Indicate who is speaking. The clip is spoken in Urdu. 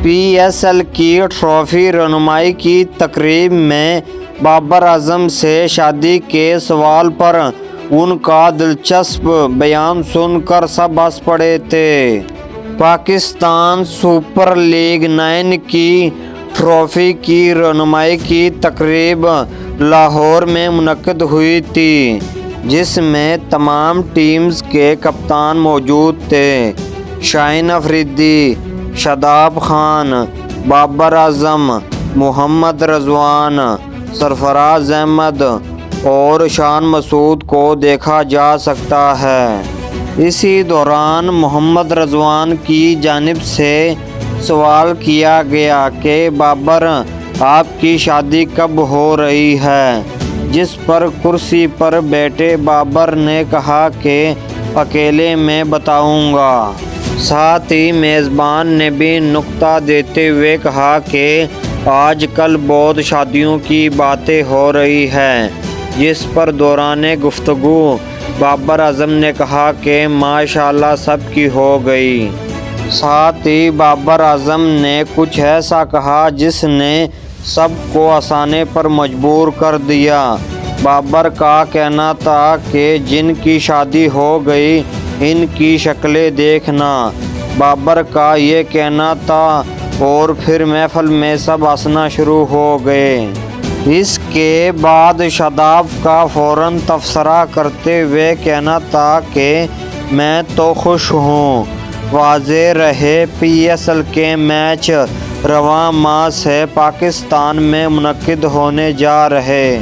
Speaker 1: PSL کی ٹرافی رونمائی کی تقریب میں بابر اعظم سے شادی کے سوال پر ان کا دلچسپ بیان سن کر سب ہنس پڑے تھے۔ پاکستان سپر لیگ 9 کی ٹرافی کی رونمائی کی تقریب لاہور میں منعقد ہوئی تھی، جس میں تمام ٹیمز کے کپتان موجود تھے۔ شاہین افریدی، شاداب خان، بابر اعظم، محمد رضوان، سرفراز احمد اور شان مسعود کو دیکھا جا سکتا ہے۔ اسی دوران محمد رضوان کی جانب سے سوال کیا گیا کہ بابر آپ کی شادی کب ہو رہی ہے، جس پر کرسی پر بیٹھے بابر نے کہا کہ اکیلے میں بتاؤں گا۔ ساتھ ہی میزبان نے بھی نکتہ دیتے ہوئے کہا کہ آج کل بہت شادیوں کی باتیں ہو رہی ہیں، جس پر دوران گفتگو بابر اعظم نے کہا کہ ماشاءاللہ سب کی ہو گئی۔ ساتھ ہی بابر اعظم نے کچھ ایسا کہا جس نے سب کو ہنسانے پر مجبور کر دیا۔ بابر کا کہنا تھا کہ جن کی شادی ہو گئی ان کی شکلیں دیکھنا۔ بابر کا یہ کہنا تھا اور پھر محفل میں سب ہنسنا شروع ہو گئے۔ اس کے بعد شاداب کا فوراً تبصرہ کرتے ہوئے کہنا تھا کہ میں تو خوش ہوں۔ واضح رہے PSL کے میچ رواں ماہ سے پاکستان میں منعقد ہونے جا رہے۔